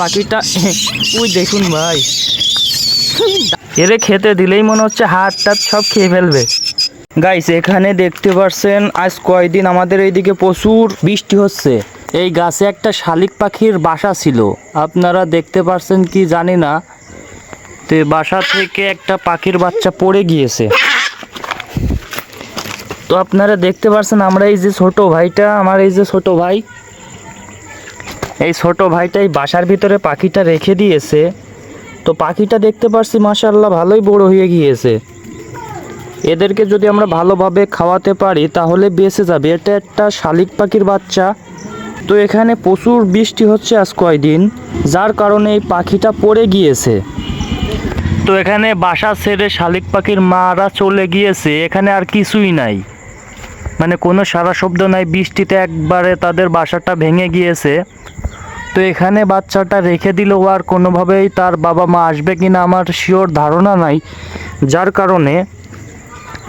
পাখিটা ওই দেখুন ভাই, এরে খেতে দিলেই মনে হচ্ছে হাত টাত সব খেয়ে ফেলবে। গাইস এখানে দেখতে পাচ্ছেন আজ কয়দিন আমাদের এইদিকে প্রচুর বৃষ্টি হচ্ছে। এই গাছে একটা শালিক পাখির বাসা ছিল, আপনারা দেখতে পাচ্ছেন কি জানি না। তো বাসা থেকে একটা পাখির বাচ্চা পড়ে গিয়েছে। তো আপনারা দেখতে পাচ্ছেন আমরা এই যে ছোট ভাইটা, আমার এই যে ছোট ভাই, এই ছোট ভাইটাই বাসার ভিতরে পাখিটা রেখে দিয়েছে। তো পাখিটা দেখতে পাচ্ছি মাশাআল্লাহ ভালোই বড় হয়ে গিয়েছে। এদেরকে যদি আমরা ভালোভাবে খাওয়াতে পারি তাহলে বেঁচে যাবে। এটা একটা শালিক পাখির বাচ্চা। তো এখানে প্রচুর বৃষ্টি হচ্ছে আজ কয়দিন, যার কারণে এই পাখিটা পড়ে গিয়েছে। তো এখানে বাসা ছেড়ে শালিক পাখির মারা চলে গিয়েছে, এখানে আর কিছুই নাই, মানে কোনো সারা শব্দ নাই। বৃষ্টিতে একবারে তাদের বাসাটা ভেঙে গিয়েছে। তো এখানে বাচ্চাটা রেখে দিলেও আর কোনোভাবেই তার বাবা মা আসবে কিনা আমার শিওর ধারণা নাই, যার কারণে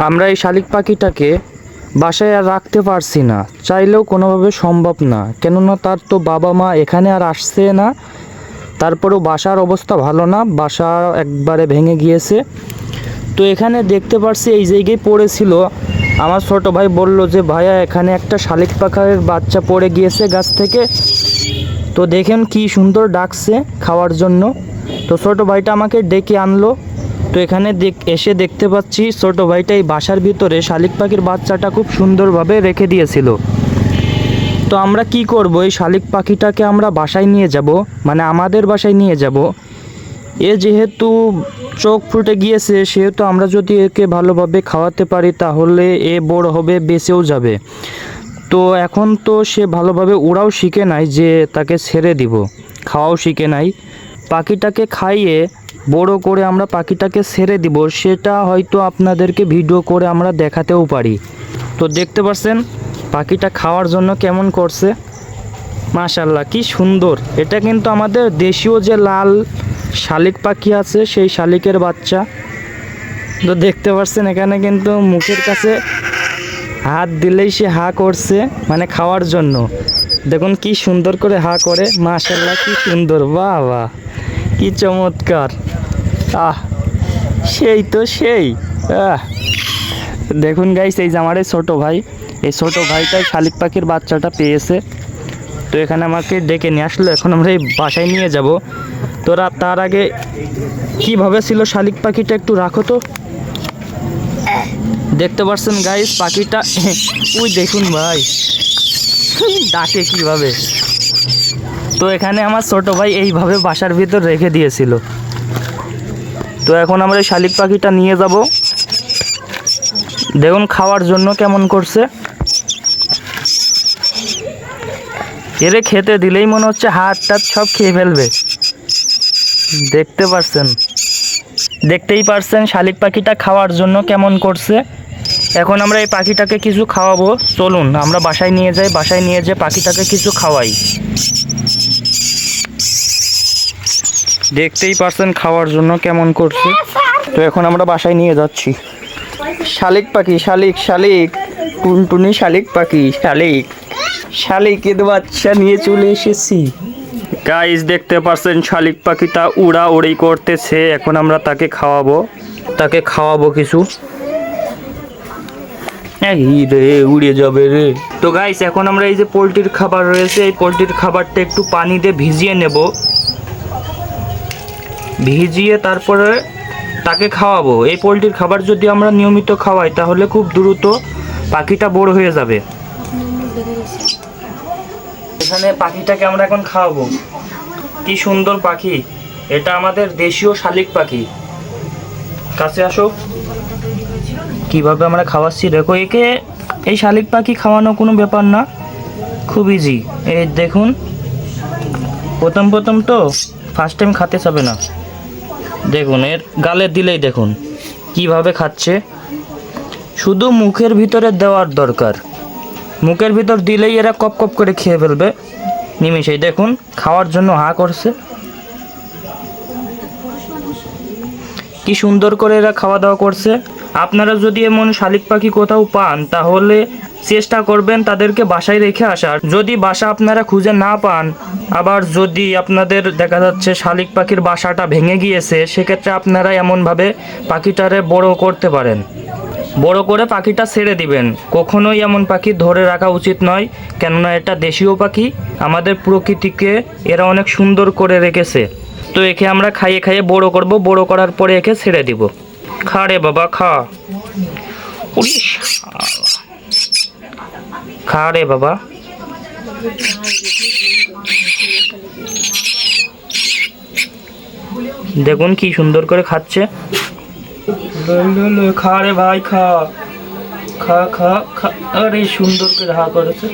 আমরা এই শালিক পাখিটাকে বাসায় আর রাখতে পারছি না, চাইলেও কোনোভাবে সম্ভব না। কেননা তার তো বাবা মা এখানে আর আসছে না, তারপরেও বাসার অবস্থা ভালো না, বাসা একবারে ভেঙে গিয়েছে। তো এখানে দেখতে পাচ্ছি এই জায়গায় পড়েছিল। আমার ছোট ভাই বলল যে ভাইয়া এখানে একটা শালিক পাখির বাচ্চা পড়ে গিয়েছে গাছ থেকে। তো দেখেন কি সুন্দর ডাকছে খাওয়ার জন্য। তো ছোট ভাইটা আমাকে ডেকে আনলো। তো এখানে এসে দেখতে পাচ্ছি ছোট ভাইটা এই বাসার ভিতরে শালিক পাখির বাচ্চাটা খুব সুন্দরভাবে রেখে দিয়েছিল। তো আমরা কি করব, এই শালিক পাখিটাকে আমরা বাসায় নিয়ে যাব, মানে আমাদের বাসায় নিয়ে যাব। এ যেহেতু চোখ ফুটে গিয়েছে, সেহেতু আমরা যদি একে ভালোভাবে খাওয়াতে পারি তাহলে এ বড় হবে, বেঁচেও যাবে। তো এখন তো সে ভালোভাবে উড়াও শিখে নাই যে তাকে ছেড়ে দিব, খাওয়াও শিখে নাই। পাখিটাকে খাইয়ে বড় করে আমরা পাখিটাকে ছেড়ে দিব, সেটা হয়তো আপনাদেরকে ভিডিও করে আমরা দেখাতেও পারি। তো দেখতে পাচ্ছেন পাখিটা খাওয়ার জন্য কেমন করছে, মাশাআল্লাহ কি সুন্দর। এটা কিন্তু আমাদের দেশীয় যে লাল শালিক পাখি আছে সেই শালিকের বাচ্চা। তো দেখতে পাচ্ছেন এখানে কিন্তু মুখের কাছে হাত দিলেই সে হা করছে, মানে খাওয়ার জন্য। দেখুন কি সুন্দর করে হা করে, মাশাআল্লাহ কি সুন্দর, বাহ বাহ কি চমৎকার। সেই তো সেই। দেখুন গাইস এই যে আমার এই ছোটো ভাই, এই ছোটো ভাইটাই শালিক পাখির বাচ্চাটা পেয়েছে। তো এখানে আমাকে ডেকে নিয়ে আসলো, এখন আমরা এই বাসায় নিয়ে যাব। তোরা তার আগে কিভাবে ছিল শালিক পাখিটা একটু রাখো তো। দেখতে পাচ্ছেন গাইস পাখিটা, ওই দেখুন ভাই ডাকে কিভাবে। তো এখানে আমার ছোট ভাই এইভাবে বাসার ভিতর রেখে দিয়েছিল। তো এখন আমরা এই শালিক পাখিটা নিয়ে যাব। দেখুন খাওয়ার জন্য কেমন করছে, এরে খেতে দিলেই মনে হচ্ছে হাত টাত সব খেয়ে ফেলবে। দেখতেই পারছেন শালিক পাখিটা খাওয়ার জন্য কেমন করছে। এখন আমরা এই পাখিটাকে কিছু খাওয়াবো, চলুন আমরা বাসায় নিয়ে যাই, বাসায় নিয়ে যেয়ে পাখিটাকে কিছু খাওয়াই। দেখতেই পারছেন খাওয়ার জন্য কেমন করছে। তো এখন আমরা বাসায় নিয়ে যাচ্ছি। শালিক পাখি, শালিক শালিক টুনটুনি শালিক পাখি, শালিক শালিকের বাচ্চা নিয়ে চলে এসেছি। গাইস দেখতে পাচ্ছেন শালিক পাখিটা উড়াউড়ি করতেছে। এখন আমরা তাকে খাওয়াবো কিছু। এই রে উড়ে যাবে রে। তো গাইস এখন আমরা এই যে পোলট্রির খাবার রয়েছে, এই পোলট্রির খাবারটা একটু পানি দিয়ে ভিজিয়ে নেব, ভিজিয়ে তারপরে তাকে খাওয়াবো। এই পোলট্রির খাবার যদি আমরা নিয়মিত খাওয়াই তাহলে খুব দ্রুত পাখিটা বড় হয়ে যাবে। এখানে পাখিটাকে আমরা এখন খাওয়াবো। কি সুন্দর পাখি, এটা আমাদের দেশীয় শালিক পাখি। কাছে আসো, কিভাবে আমরা খাওয়াচ্ছি দেখো একে। এই শালিক পাখি খাওয়ানো কোনো ব্যাপার না, খুব ইজি। এই দেখুন প্রথম তো ফার্স্ট টাইম খাতে চাবে না। দেখুন এর গালে দিলেই দেখুন কিভাবে খাচ্ছে। শুধু মুখের ভিতরে দেওয়ার দরকার, মুখের ভিতর দিলেই এরা কপ কপ করে খেয়ে ফেলবে নিমিষেই। দেখুন খাওয়ার জন্য হা করছে, কি সুন্দর করে এরা খাওয়া দাওয়া করছে। আপনারা যদি এমন শালিক পাখি কোথাও পান তাহলে চেষ্টা করবেন তাদেরকে বাসায় রেখে আসার। যদি বাসা আপনারা খুঁজে না পান, আবার যদি আপনাদের দেখা যাচ্ছে শালিক পাখির বাসাটা ভেঙে গিয়েছে, সেক্ষেত্রে আপনারা এমনভাবে পাখিটারে বড় করতে পারেন। বড় করে পাখিটা ছেড়ে দিবেন। কখনোই এমন পাখি ধরে রাখা উচিত নয়, কেননা এটা দেশীয় পাখি। আমাদের প্রকৃতিকে এরা অনেক সুন্দর করে রেখেছে। তো একে আমরা খাইয়ে খাইয়ে বড় করব, বড় করার পরে একে ছেড়ে দিব। খা রে বাবা খা, উড়িস, খা রে বাবা। দেখুন কি সুন্দর করে খাচ্ছে। খা রে ভাই খা, খা খা খা। আরে সুন্দর করে হা করেছে।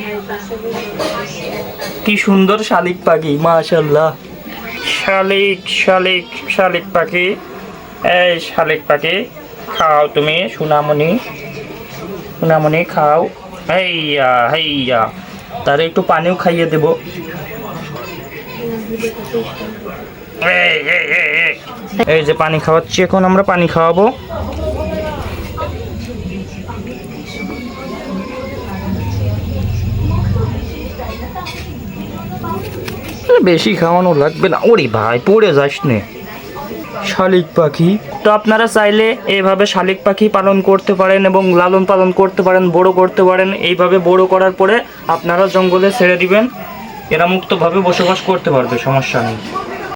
কি সুন্দর শালিক পাখি, মাশাআল্লাহ। শালিক শালিক শালিক পাখি, এই শালিক পাখি খাও তুমি সোনামণি, সোনামণি খাও। হেইয়া হেইয়া, তার একটু পানিও খাইয়ে দেব। এই যে পানি খাওয়াচ্ছি, এখন আমরা পানি খাওয়াবো। বেশি খাওয়ানো লাগবে না, ওরে ভাই পড়ে যাস নে। শালিক পাখি, তো আপনারা চাইলে এইভাবে শালিক পাখি পালন করতে পারেন এবং লালন পালন করতে পারেন, বড় করতে পারেন। এইভাবে বড় করার পরে আপনারা জঙ্গলে ছেড়ে দিবেন, এরা মুক্তভাবে বসবাস করতে পারবে, সমস্যা নেই।